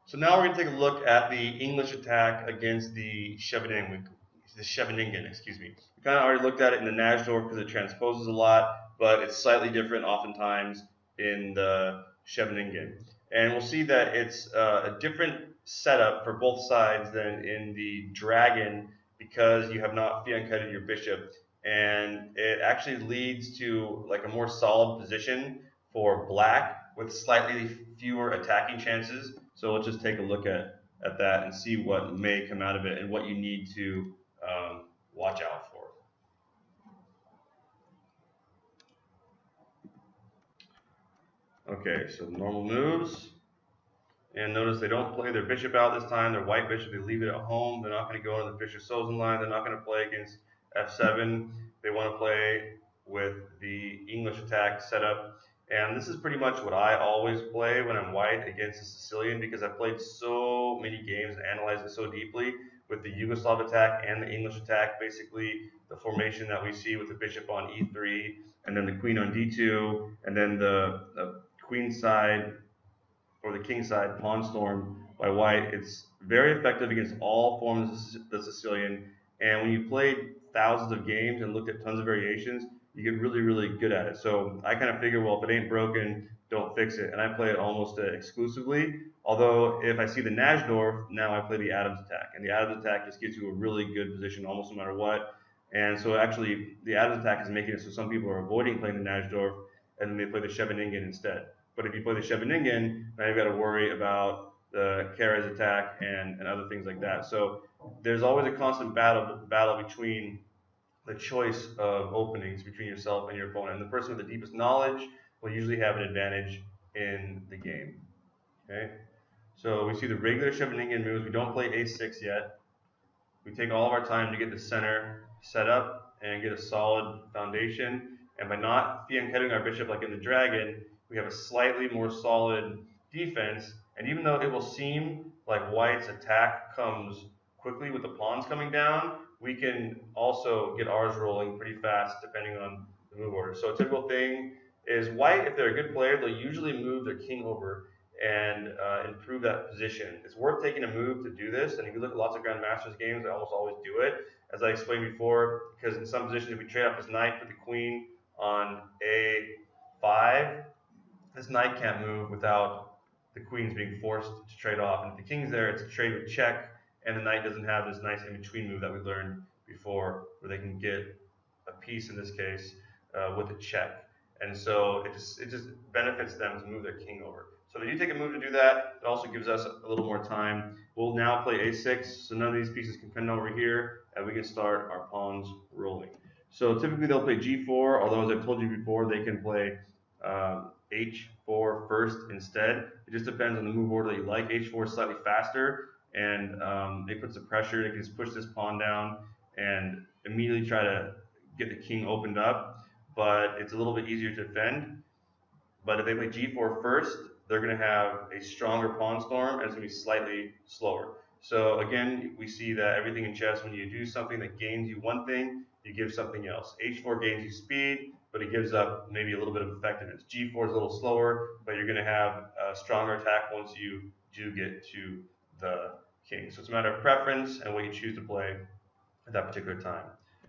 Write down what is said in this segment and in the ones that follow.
So now we're going to take a look at the English attack against the 𝐒𝐢𝐜𝐢𝐤𝐜, excuse me. We kind of already looked at it in the 𝐒𝐢𝐜𝐢𝐤𝐜 because it transposes a lot, but it's slightly different oftentimes in the 𝐒𝐢𝐜𝐢𝐤𝐜. And we'll see that it's a different setup for both sides than in the dragon because you have not fianchetted your bishop, and it actually leads to like a more solid position for black with slightly fewer attacking chances. So let's just take a look at that and see what may come out of it and what you need to watch out for. Okay, so normal moves. And notice they don't play their bishop out this time, their white bishop, they leave it at home. They're not going to go on the Fischer-Sölden line. They're not going to play against f7. They want to play with the English attack setup. And this is pretty much what I always play when I'm white against a Sicilian, because I've played so many games and analyzed it so deeply with the Yugoslav attack and the English attack. Basically, the formation that we see with the bishop on e3, and then the queen on d2, and then the queen side or the king side pawn storm by white. It's very effective against all forms of the Sicilian. And when you played thousands of games and looked at tons of variations, you get really, really good at it. So I kind of figure, well, if it ain't broken, don't fix it. And I play it almost exclusively. Although if I see the Najdorf, now I play the Adams attack. And the Adams attack just gets you a really good position almost no matter what. And so actually, the Adams attack is making it so some people are avoiding playing the Najdorf, and then they play the 𝐒𝐢𝐴𝐈𝐻𝐻 instead. But if you play the 𝐒𝐢𝐴𝐻𝐻, now you've got to worry about the Keres attack and other things like that. So there's always a constant battle between the choice of openings between yourself and your opponent. And the person with the deepest knowledge will usually have an advantage in the game. Okay, so we see the regular 𝐒𝐢𝐴𝐻𝐻 moves. We don't play a6 yet. We take all of our time to get the center set up and get a solid foundation. And by not fianchetting our bishop like in the dragon, we have a slightly more solid defense. And even though it will seem like white's attack comes quickly with the pawns coming down, we can also get ours rolling pretty fast depending on the move order. So a typical thing is white, if they're a good player, they'll usually move their king over and improve that position. It's worth taking a move to do this. And if you look at lots of Grandmasters games, they almost always do it, as I explained before, because in some positions, if we trade off this knight, put the queen on a5, this knight can't move without the queens being forced to trade off. And if the king's there, it's a trade with check, and the knight doesn't have this nice in-between move that we learned before, where they can get a piece in this case with a check. And so it just benefits them to move their king over. So if you take a move to do that, it also gives us a little more time. We'll now play a6, so none of these pieces can come over here, and we can start our pawns rolling. So typically they'll play g4, although as I've told you before, they can play h4 first instead. It just depends on the move order that you like. h4 is slightly faster, and it puts the pressure. They can just push this pawn down and immediately try to get the king opened up, but it's a little bit easier to defend. But if they play g4 first, they're going to have a stronger pawn storm, and it's going to be slightly slower. So again, we see that everything in chess, when you do something that gains you one thing, you give something else. h4 gains you speed, but it gives up maybe a little bit of effectiveness. g4 is a little slower, but you're going to have a stronger attack once you do get to the king. So it's a matter of preference and what you choose to play at that particular time.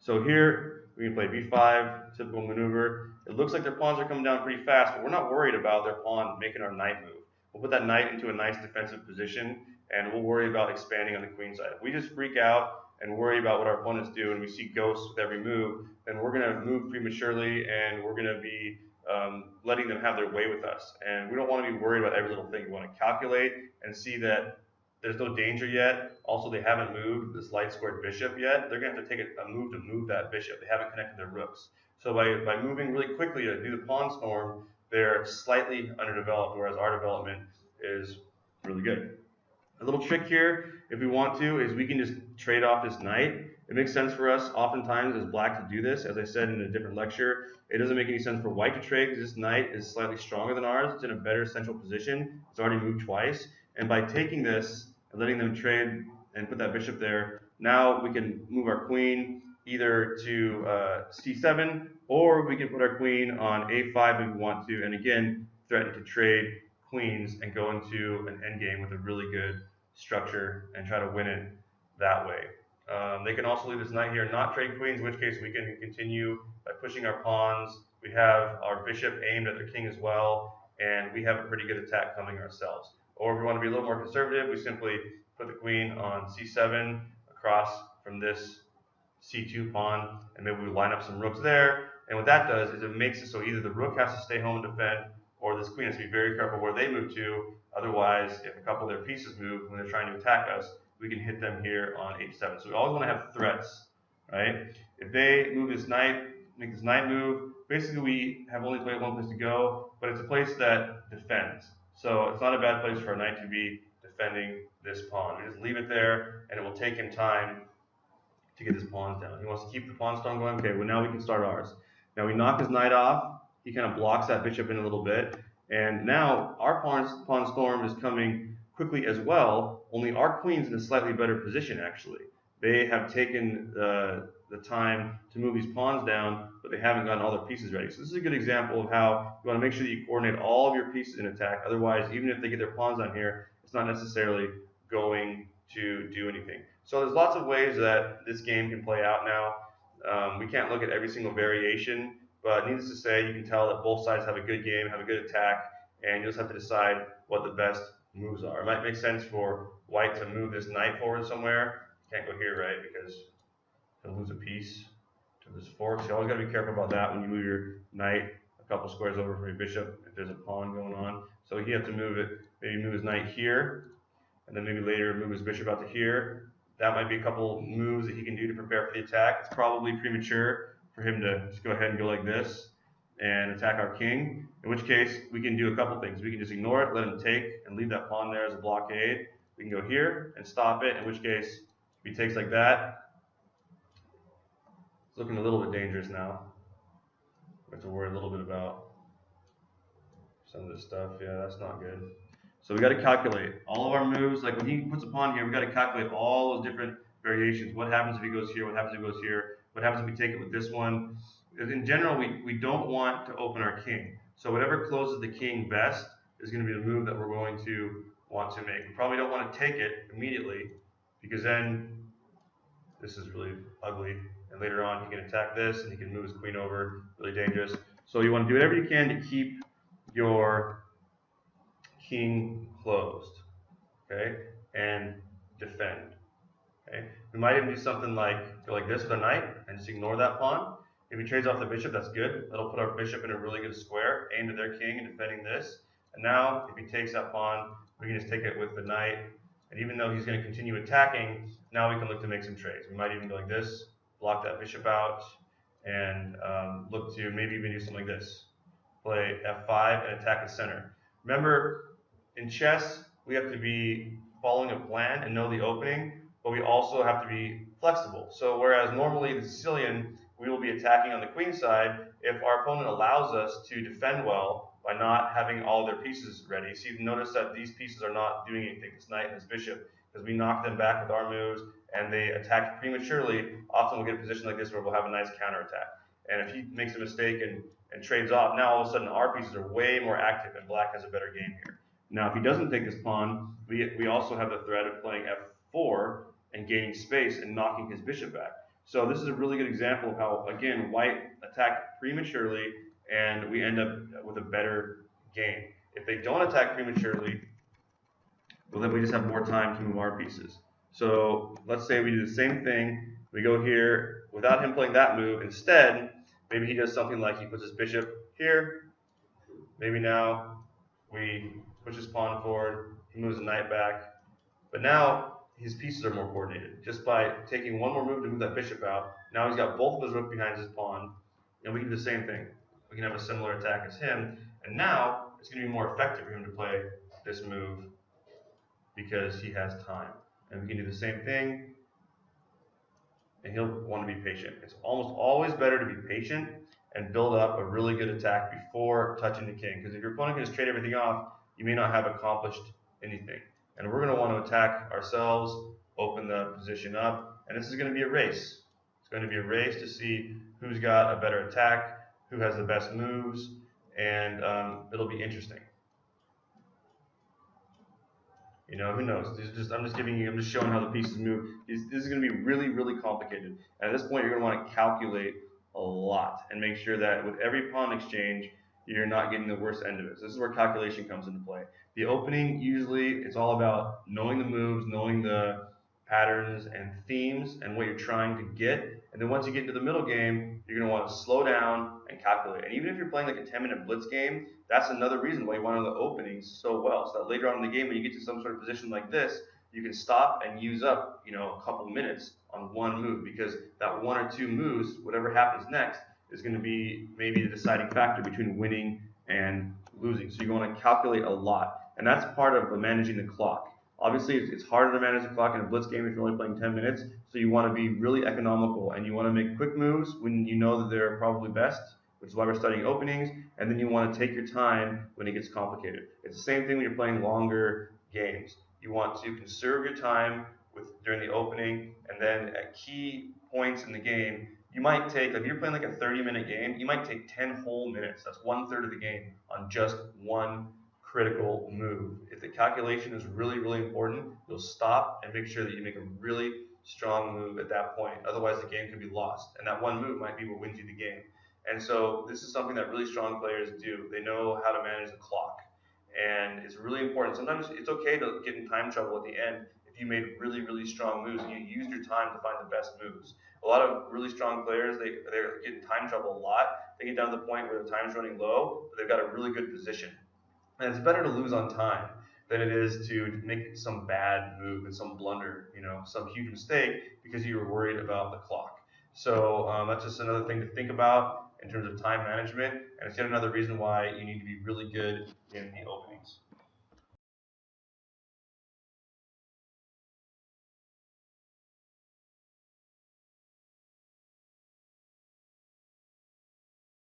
So here we can play b5, typical maneuver. It looks like their pawns are coming down pretty fast, but we're not worried about their pawn making our knight move. We'll put that knight into a nice defensive position, and we'll worry about expanding on the queen side. If we just freak out and worry about what our opponents do, and we see ghosts with every move, then we're going to move prematurely, and we're going to be letting them have their way with us. And we don't want to be worried about every little thing. We want to calculate and see that there's no danger yet. Also, they haven't moved this light squared bishop yet. They're going to have to take a move to move that bishop. They haven't connected their rooks. So by moving really quickly to do the pawn storm, they're slightly underdeveloped, whereas our development is really good. A little trick here, if we want to, is we can just trade off this knight. It makes sense for us oftentimes as black to do this. As I said in a different lecture, it doesn't make any sense for white to trade because this knight is slightly stronger than ours. It's in a better central position. It's already moved twice. And by taking this and letting them trade and put that bishop there, now we can move our queen either to c7, or we can put our queen on a5 if we want to, and again, threaten to trade queens and go into an endgame with a really good structure and try to win it that way. They can also leave this knight here and not trade queens, in which case we can continue by pushing our pawns. We have our bishop aimed at their king as well, and we have a pretty good attack coming ourselves. Or if we want to be a little more conservative, we simply put the queen on c7 across from this c2 pawn, and maybe we line up some rooks there. And what that does is it makes it so either the rook has to stay home and defend, or this queen has to be very careful where they move to. Otherwise, if a couple of their pieces move when they're trying to attack us, we can hit them here on h7. So we always want to have threats, right? If they move this knight, make this knight move, basically we have only played one place to go, but it's a place that defends. So it's not a bad place for a knight to be defending this pawn. We just leave it there, and it will take him time to get his pawns down. He wants to keep the pawn storm going. Okay, well now we can start ours. Now we knock his knight off. He kind of blocks that bishop in a little bit. And now our pawn storm is coming quickly as well, only our queen's in a slightly better position actually. They have taken the time to move these pawns down, but they haven't gotten all their pieces ready. So this is a good example of how you want to make sure that you coordinate all of your pieces in attack. Otherwise, even if they get their pawns on here, it's not necessarily going to do anything. So there's lots of ways that this game can play out now. We can't look at every single variation, but needless to say, you can tell that both sides have a good game, have a good attack, and you just have to decide what the best moves are. It might make sense for white to move this knight forward somewhere. Can't go here, right, because he'll lose a piece to this fork. So you always got to be careful about that when you move your knight a couple squares over from your bishop if there's a pawn going on. So he has to move it, maybe move his knight here, and then maybe later move his bishop out to here. That might be a couple moves that he can do to prepare for the attack. It's probably premature for him to just go ahead and go like this and attack our king, in which case we can do a couple things. We can just ignore it, let him take, and leave that pawn there as a blockade. We can go here and stop it, in which case if he takes like that, it's looking a little bit dangerous now. We have to worry a little bit about some of this stuff. Yeah, that's not good. So we got to calculate all of our moves. Like when he puts a pawn here, we got to calculate all those different variations. What happens if he goes here? What happens if he goes here? What happens if we take it with this one? Because in general, we don't want to open our king. So whatever closes the king best is going to be the move that we're going to want to make. We probably don't want to take it immediately, because then this is really ugly. And later on, he can attack this, and he can move his queen over. Really dangerous. So you want to do whatever you can to keep your king closed, okay, and defend. Okay, we might even do something like go like this with a knight and just ignore that pawn. If he trades off the bishop, that's good. That'll put our bishop in a really good square, aimed at their king and defending this. And now, if he takes that pawn, we can just take it with the knight. And even though he's going to continue attacking, now we can look to make some trades. We might even go like this, block that bishop out, and look to maybe even do something like this. Play f5 and attack the center. Remember, in chess, we have to be following a plan and know the opening, but we also have to be flexible. So whereas normally the Sicilian, we will be attacking on the queen side, if our opponent allows us to defend well by not having all their pieces ready. So you notice that these pieces are not doing anything, this knight and this bishop, because we knock them back with our moves and they attack prematurely. Often we'll get a position like this where we'll have a nice counterattack. And if he makes a mistake and trades off, now all of a sudden our pieces are way more active and black has a better game here. Now if he doesn't take this pawn, we also have the threat of playing f4 and gaining space and knocking his bishop back. So this is a really good example of how, again, white attacked prematurely and we end up with a better game. If they don't attack prematurely, well, then we just have more time to move our pieces. So let's say we do the same thing. We go here without him playing that move. Instead, maybe he does something like he puts his bishop here. Maybe now we push his pawn forward. He moves the knight back. But now his pieces are more coordinated. Just by taking one more move to move that bishop out, now he's got both of his rook behind his pawn, and we can do the same thing. We can have a similar attack as him, and now it's going to be more effective for him to play this move because he has time. And we can do the same thing, and he'll want to be patient. It's almost always better to be patient and build up a really good attack before touching the king, because if your opponent can just trade everything off, you may not have accomplished anything. And we're going to want to attack ourselves, open the position up, and this is going to be a race. It's going to be a race to see who's got a better attack, who has the best moves, and it'll be interesting. You know, who knows? I'm just showing how the pieces move. This is going to be really, really complicated. And at this point, you're going to want to calculate a lot and make sure that with every pawn exchange, you're not getting the worst end of it. So this is where calculation comes into play. The opening, usually, it's all about knowing the moves, knowing the patterns and themes and what you're trying to get. And then once you get into the middle game, you're going to want to slow down and calculate. And even if you're playing like a 10-minute blitz game, that's another reason why you want to know the openings so well. So that later on in the game, when you get to some sort of position like this, you can stop and use up, you know, a couple minutes on one move, because that one or two moves, whatever happens next, is going to be maybe the deciding factor between winning and losing. So you want to calculate a lot. And that's part of managing the clock. Obviously, it's harder to manage the clock in a blitz game if you're only playing 10 minutes, so you want to be really economical, and you want to make quick moves when you know that they're probably best, which is why we're studying openings, and then you want to take your time when it gets complicated. It's the same thing when you're playing longer games. You want to conserve your time during the opening, and then at key points in the game, you might take, if you're playing like a 30-minute game, you might take 10 whole minutes, that's 1/3 of the game, on just one critical move. If the calculation is really, really important, you'll stop and make sure that you make a really strong move at that point. Otherwise, the game could be lost, and that one move might be what wins you the game. And so this is something that really strong players do. They know how to manage the clock, and it's really important. Sometimes it's okay to get in time trouble at the end if you made really, really strong moves and you used your time to find the best moves. A lot of really strong players, they're getting time trouble a lot. They get down to the point where the time's running low, but they've got a really good position. And it's better to lose on time than it is to make some bad move and some blunder, you know, some huge mistake because you were worried about the clock. So that's just another thing to think about in terms of time management, and it's yet another reason why you need to be really good in the opening.